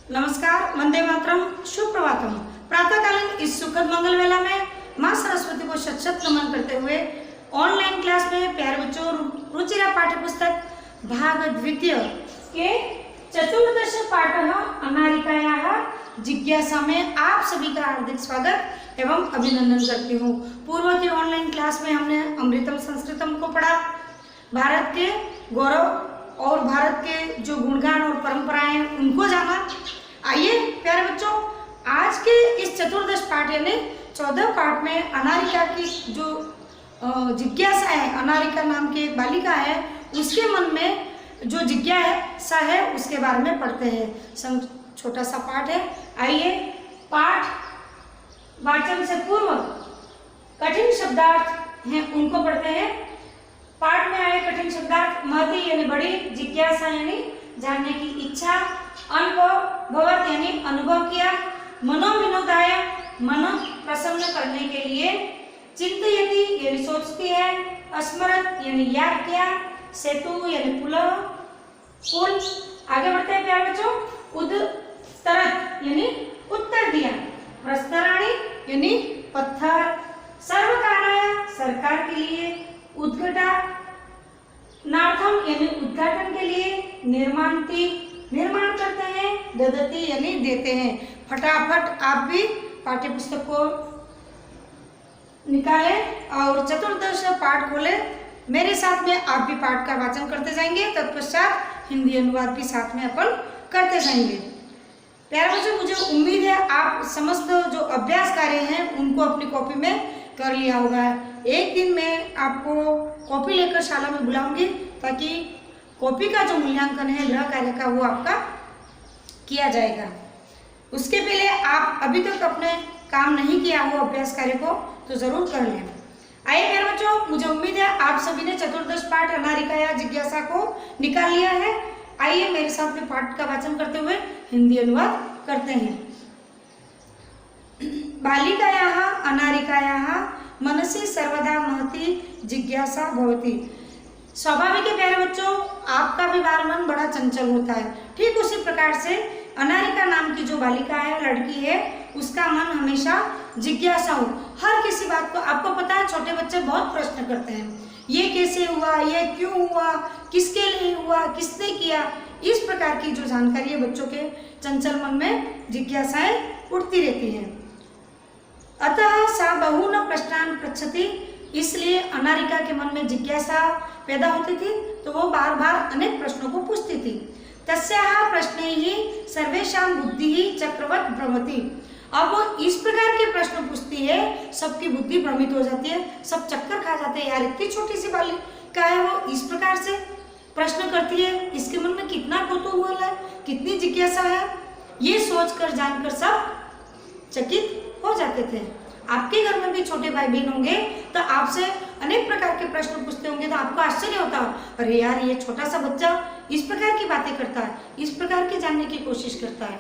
नमस्कार, वंदे मातरम, सुप्रभातम। प्रातःकालीन इस सुखद मंगल वेला में माँ सरस्वती को शत शत नमन करते हुए ऑनलाइन क्लास में प्यारे बच्चों रुचिरा पाठ्य पुस्तक भाग द्वितीय के चतुर्दश पाठः अनारिकायाः जिज्ञासा में आप सभी का हार्दिक स्वागत एवं अभिनंदन करती हूँ। पूर्व की ऑनलाइन क्लास में हमने अमृतम संस्कृतम को पढ़ा, भारत के गौरव और भारत के जो गुणगान और परंपराएं हैं उनको जाना। आइए प्यारे बच्चों, आज के इस चतुर्दश पाठ यानी 14 पाठ में अनारिका की जो जिज्ञासा है, अनारिका नाम की एक बालिका है, उसके मन में जो जिज्ञासा है उसके बारे में पढ़ते हैं। छोटा सा पाठ है। आइए पाठ वाचन से पूर्व कठिन शब्दार्थ हैं उनको पढ़ते हैं। पाठ में आए कठिन शब्दार्थ महती यानी बड़ी, जिज्ञासा यानी जानने की इच्छा, अनुभव भवत यानी अनुभव किया, मनोविनोदाय मन प्रसन्न करने के लिए, चिंतयति यानी सोचती है, स्मरत यानी याद किया, सेतु यानी पुल। आगे बढ़ते हैं प्यारे बच्चों। उदतरत यानी उत्तर दिया, प्रस्तराणी यानी पत्थर, सर्वकाराय सरकार के लिए, उद्घटा नार्थम यानी उद्घाटन के लिए, निर्माणति निर्माण करते हैं, ददति यानी देते हैं। फटाफट आप भी पाठ्य पुस्तक को निकालें और चतुर्दश पाठ खोलें। मेरे साथ में आप भी पाठ का वाचन करते जाएंगे, तत्पश्चात हिंदी अनुवाद भी साथ में अपन करते जाएंगे। प्यारे बच्चों, मुझे उम्मीद है आप समस्त जो अभ्यास कार्य हैं उनको अपनी कॉपी में कर लिया होगा। एक दिन मैं आपको कॉपी लेकर शाला में बुलाऊंगी ताकि कॉपी का जो मूल्यांकन है गृह कार्य का वो आपका किया जाएगा। उसके पहले आप अभी तक अपने काम नहीं किया हो अभ्यास कार्य को तो जरूर कर लें। आइए प्यारे बच्चों, मुझे उम्मीद है आप सभी ने चतुर्दश पाठ अनारिकाया जिज्ञासा को निकाल लिया है। आइए मेरे साथ में पाठ का वाचन करते हुए हिंदी अनुवाद करते हैं। बालिकायाः अनारिकायाः मनसि सर्वदा महती जिज्ञासा भवति। स्वाभाविक है प्यारे बच्चों, आपका भी बाल मन बड़ा चंचल होता है। ठीक उसी प्रकार से अनारिका नाम की जो बालिका है, लड़की है, उसका मन हमेशा जिज्ञासा हो। हर किसी बात को, आपको पता है छोटे बच्चे बहुत प्रश्न करते हैं, ये कैसे हुआ, ये क्यों हुआ, किसके लिए हुआ, किसने किया। इस प्रकार की जो जानकारी है बच्चों के चंचल मन में जिज्ञासाएं उठती रहती हैं। अतः सा बहून प्रश्नान पृच्छति, इसलिए अनारिका के मन में जिज्ञासा पैदा होती थी तो वो बार बार अनेक प्रश्नों को पूछती थी। तस्याः प्रश्नैः सर्वेषां बुद्धिः चक्रवत् भ्रमति। अब वो इस प्रकार के प्रश्न पूछती है, सबकी बुद्धि भ्रमित हो जाती है, सब चक्कर खा जाते हैं। यार इतनी छोटी सी बालिका है, वो इस प्रकार से प्रश्न करती है, इसके मन में कितना कौतूहल है, कितनी जिज्ञासा है, ये सोचकर जानकर सब चकित हो जाते थे। आपके घर में भी छोटे भाई बहन होंगे तो आपसे अनेक प्रकार के प्रश्न पूछते होंगे तो आपको आश्चर्य होता है, अरे यार ये छोटा सा बच्चा इस प्रकार की बातें करता है, इस प्रकार के जानने की कोशिश करता है।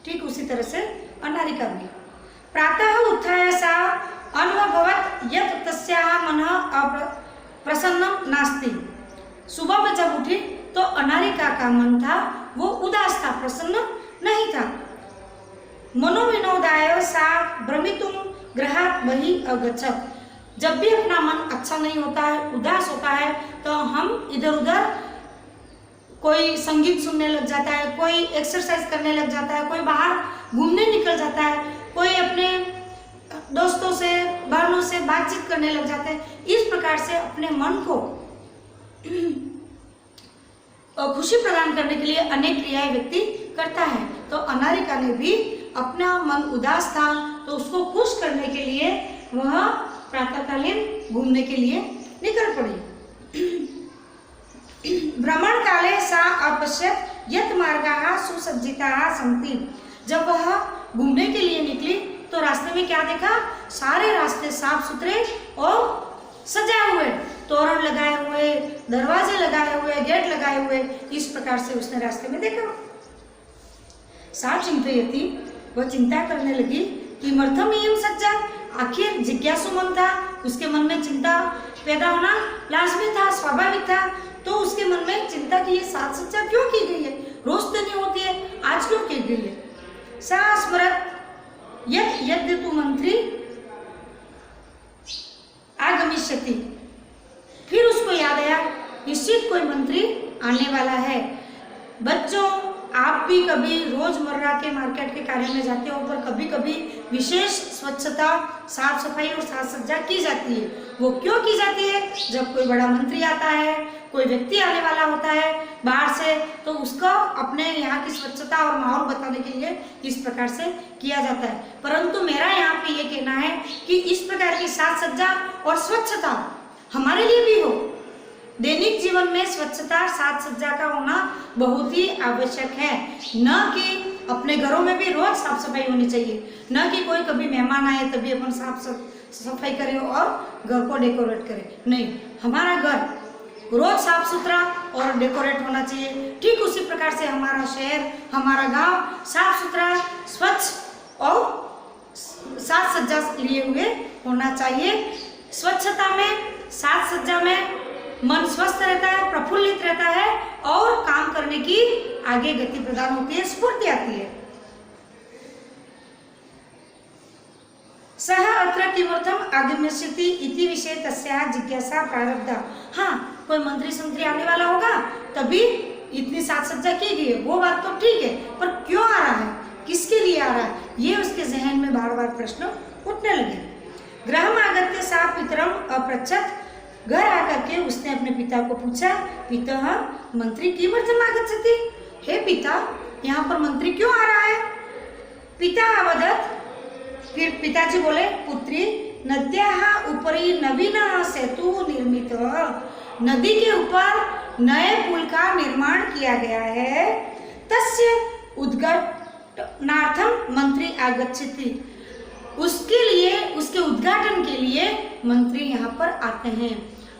ठीक उसी तरह से अनारिका भी। प्रातः उत्थाय सा अनुभवत यत् तस्याः मनः प्रसन्नं नास्ति। सुबह में जब उठी तो अनारिका का मन था वो उदास था, प्रसन्न नहीं था। मनोविनोदाय सा भ्रमितुं गृहात् बहिः अगच्छत्। जब भी अपना मन अच्छा नहीं होता है, उदास होता है, तो हम इधर उधर कोई संगीत सुनने लग जाता है, कोई एक्सरसाइज करने लग जाता है, कोई बाहर घूमने निकल जाता है, कोई अपने दोस्तों से बहनों से बातचीत करने लग जाते हैं। इस प्रकार से अपने मन को खुशी प्रदान करने के लिए अनेक क्रियाएं व्यक्ति करता है। तो अनारिका ने भी अपना मन उदास था तो उसको खुश करने के लिए वह प्रातःकालीन घूमने के लिए निकल पड़ी। भ्रमण काले सा अपश्यत यत् मार्गाः सुसज्जिताः सन्ति। जब वह घूमने के लिए निकली तो रास्ते में क्या देखा, सारे रास्ते साफ सुथरे और सजाए हुए, तोरण लगाए हुए, दरवाजे लगाए हुए, गेट लगाए हुए, इस प्रकार से उसने रास्ते में देखा। सा चिंतयति, वह चिंता करने लगी कि मर्थम इयं सज्जा, आखिर जिज्ञासु मन था, उसके मन में चिंता पैदा होना लाजमी था, स्वाभाविक था। तो उसके मन में चिंता की ये साज सज्जा क्यों की गई है, रोज तो नहीं होती है, आज क्यों की गई है। सा स्मरत यद् तु मंत्री आगमिष्यति। फिर उसको याद आया निश्चित कोई मंत्री आने वाला है। बच्चों, आप भी कभी रोजमर्रा के मार्केट के कार्य में जाते हो, पर कभी कभी विशेष स्वच्छता, साफ सफाई और साज सज्जा की जाती है। वो क्यों की जाती है? जब कोई बड़ा मंत्री आता है, कोई व्यक्ति आने वाला होता है बाहर से, तो उसको अपने यहाँ की स्वच्छता और माहौल बताने के लिए इस प्रकार से किया जाता है। परंतु मेरा यहाँ पे ये कहना है कि इस प्रकार की साज सज्जा और स्वच्छता हमारे लिए भी हो। दैनिक जीवन में स्वच्छता, साज सज्जा का होना बहुत ही आवश्यक है। न कि अपने घरों में भी रोज साफ सफाई होनी चाहिए, न कि कोई कभी मेहमान आए तभी अपन साफ सफाई करें और घर को डेकोरेट करें। नहीं, हमारा घर रोज साफ सुथरा और डेकोरेट होना चाहिए। ठीक उसी प्रकार से हमारा शहर, हमारा गांव साफ सुथरा, स्वच्छ और साज सज्जा लिए हुए होना चाहिए। स्वच्छता में, साज सज्जा में मन स्वस्थ रहता है, प्रफुल्लित रहता है और काम करने की आगे गति प्रदान होती है, स्फूर्ति आती है। सह अत्र किमर्थम आगमिष्यति इति विषये तस्याः जिज्ञासा प्रारब्धा। हाँ, कोई मंत्री संतरी आने वाला होगा तभी इतनी साज सज्जा की गई है, वो बात तो ठीक है, पर क्यों आ रहा है, किसके लिए आ रहा है, ये उसके जहन में बार बार प्रश्न उठने लगे। गृहम् आगत्य सा पितरम अपृच्छत्। घर आकर के उसने अपने पिता को पूछा, पितः मंत्री किमर्थम आगच्छति। हे पिता, यहाँ पर मंत्री क्यों आ रहा है? पिता अवदत्। फिर पिताजी बोले, पुत्री नद्याः उपरि नवीनः सेतुः निर्मितः। नदी के ऊपर नए पुल का निर्माण किया गया है। तस्य उद्घाटनार्थम मंत्री आगच्छति। उसके लिए, उसके उद्घाटन के लिए मंत्री यहाँ पर आते हैं।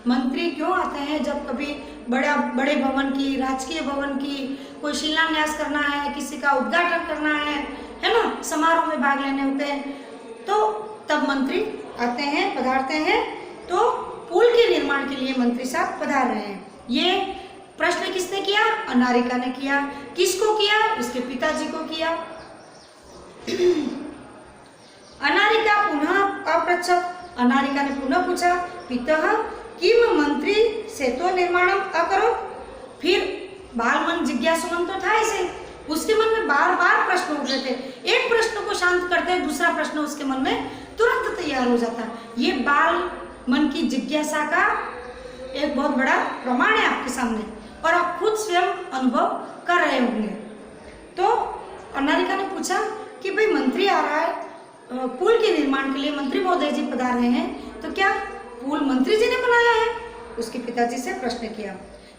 मंत्री क्यों आते हैं? जब कभी बड़े भवन की, राजकीय भवन की कोई शिलान्यास करना है, किसी का उद्घाटन करना है ना, समारोह में भाग लेने होते हैं, तो तब मंत्री आते हैं, पधारते हैं। तो पुल के निर्माण के लिए मंत्री साहब पधार रहे हैं। ये प्रश्न किसने किया? अनारिका ने किया। किसको किया? उसके पिताजी को किया। अनारिका पुनः अपृच्छत्। अनारिका ने पुनः पूछा, पितः किम मंत्री सेतु निर्माणम अकरोत्। फिर बालमन जिज्ञासुमन तो था इसे, उसके मन में बार बार प्रश्न उठ रहे थे। एक प्रश्न को शांत करते दूसरा प्रश्न उसके मन में तुरंत तैयार हो जाता। ये बाल मन की जिज्ञासा का एक बहुत बड़ा प्रमाण है आपके सामने, और आप खुद स्वयं अनुभव कर रहे होंगे। तो अनारिका ने पूछा कि भाई मंत्री आ रहा है, पुल के निर्माण के लिए मंत्री महोदय जी पधार रहे हैं, तो क्या पुल मंत्री जी ने बनाया है? उसके पिताजी से प्रश्न किया।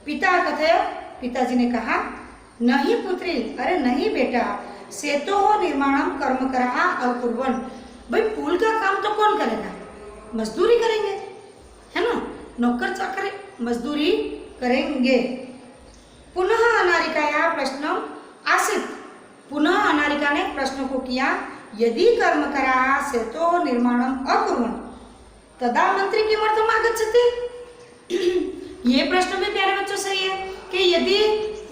पिता कथय, पिताजी ने कहा, नहीं पुत्री, अरे नहीं बेटा, सेतोः निर्माणम कर्मकरः अकुर्वन्। भाई पुल का काम तो कौन करेगा? मजदूरी करेंगे, है ना, नौकर चाकर मजदूरी करेंगे। पुनः अनारिकाया प्रश्न आसीत्। पुनः अनारिका ने प्रश्न को किया, यदि कर्मकराः सेतोः निर्माणम अकुर्वन् तदा मंत्री किमर्थम आगच्छति। ये प्रश्न भी प्यारे बच्चों से है कि यदि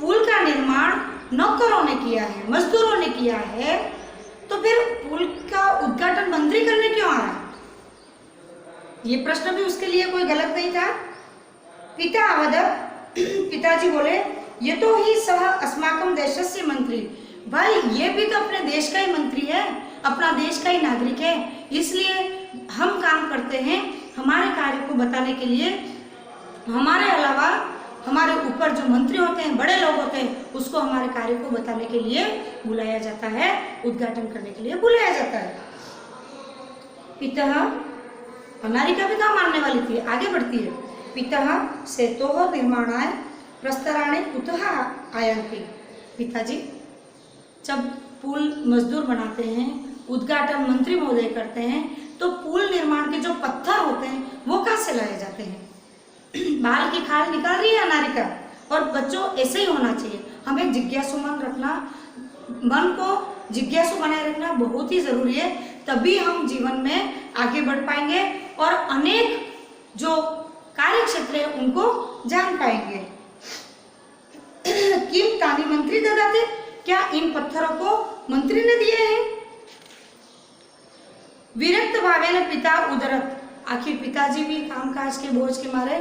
पुल का निर्माण नौकरों ने किया है, मजदूरों ने किया है, तो फिर पुल का उद्घाटन मंत्री करने क्यों आ रहा है? ये प्रश्न भी उसके लिए कोई गलत नहीं था। पिता अवदत्। पिताजी बोले, ये तो ही सह अस्माकं देशस्य मंत्री। भाई ये भी तो अपने देश का ही मंत्री है, अपना देश का ही नागरिक है, इसलिए हम काम करते हैं हमारे कार्य को बताने के लिए। हमारे अलावा हमारे ऊपर जो मंत्री होते हैं, बड़े लोग होते हैं, उसको हमारे कार्य को बताने के लिए बुलाया जाता है, उद्घाटन करने के लिए बुलाया जाता है। पितः, अनारिका भी काम मानने वाली थी, आगे बढ़ती है। पितः सेतोः निर्माणाय प्रस्तराणि कुतः आयान्ति। पिताजी, जब पुल मजदूर बनाते हैं, उद्घाटन मंत्री महोदय करते हैं, तो पुल निर्माण के जो पत्थर होते हैं वो कहाँ से लाए जाते हैं? बाल की खाल निकाल रही है अनारिका। और बच्चों ऐसे ही होना चाहिए, हमें जिज्ञासु मन रखना, मन को जिज्ञासु बनाए रखना बहुत ही जरूरी है, तभी हम जीवन में आगे बढ़ पाएंगे और अनेक जो कार्य क्षेत्र है उनको जान पाएंगे। किम तानि मंत्री ददाति। क्या इन पत्थरों को मंत्री ने दिए हैं? विरक्त भावेन पिता उदरत, आखिर पिताजी भी कामकाज के बोझ के मारे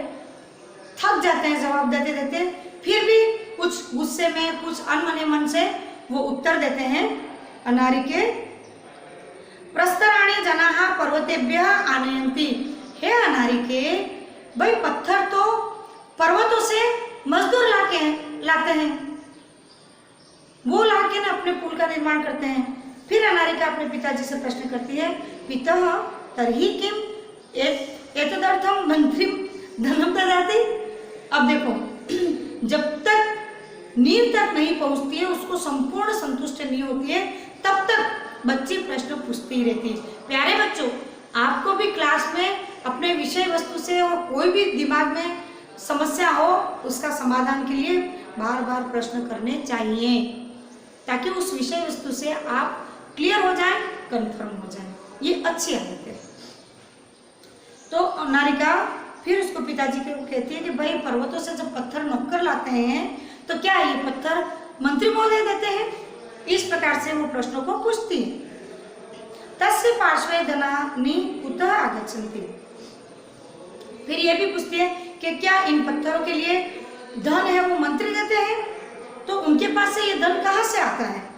थक जाते हैं जवाब देते देते, फिर भी कुछ गुस्से में, कुछ अनमने मन से वो उत्तर देते हैं अनारिके। प्रस्तराणि जनाः पर्वतेभ्यः आनयन्ति, हे अनारिके, भाई पत्थर तो पर्वतों से मजदूर लाते हैं, वो लाके ना अपने पुल का निर्माण करते हैं। फिर अनारिका अपने पिताजी से प्रश्न करती है, पितः तर्हि किम एतदर्थम मंत्रिम धनम ददाति। अब देखो, जब तक नींव तक नहीं पहुंचती है, उसको संपूर्ण संतुष्टि नहीं होती है, तब तक बच्ची प्रश्न पूछती ही रहती है। प्यारे बच्चों, आपको भी क्लास में अपने विषय वस्तु से और कोई भी दिमाग में समस्या हो, उसका समाधान के लिए बार बार प्रश्न करने चाहिए, ताकि उस विषय वस्तु से आप क्लियर हो जाए, कंफर्म हो जाए। ये अच्छी आदत है। तो अनारिका फिर उसको पिताजी को कहती है कि भाई पर्वतों से जब पत्थर नौकर लाते हैं तो क्या ये पत्थर मंत्री महोदय देते हैं? इस प्रकार से वो प्रश्नों को पूछती है। तस्य पार्श्वे धनानि कुतः आगच्छन्ति, फिर ये भी पूछती है कि क्या इन पत्थरों के लिए धन है वो मंत्री देते हैं? तो उनके पास से ये धन कहाँ से आता है?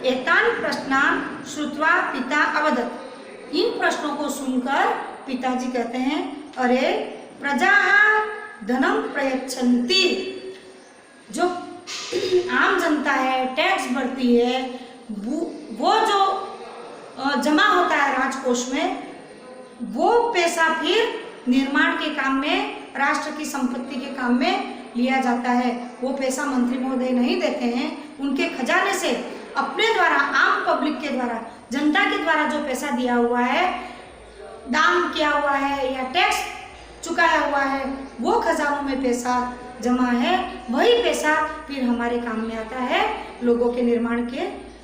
एतान प्रश्नान श्रुत्वा पिता अवदत्, इन प्रश्नों को सुनकर पिताजी कहते हैं, अरे प्रजाः धनम प्रयच्छन्ति, जो आम जनता है, टैक्स भरती है, वो जो जमा होता है राजकोष में, वो पैसा फिर निर्माण के काम में, राष्ट्र की संपत्ति के काम में लिया जाता है। वो पैसा मंत्री महोदय नहीं देते हैं, उनके खजाने से अपने द्वारा, आम पब्लिक के द्वारा, जनता के द्वारा जो पैसा दिया हुआ है, दान किया हुआ है या टैक्स चुकाया हुआ है, वो खजानों में पैसा जमा है, वही पैसा फिर हमारे काम में आता है लोगों के निर्माण के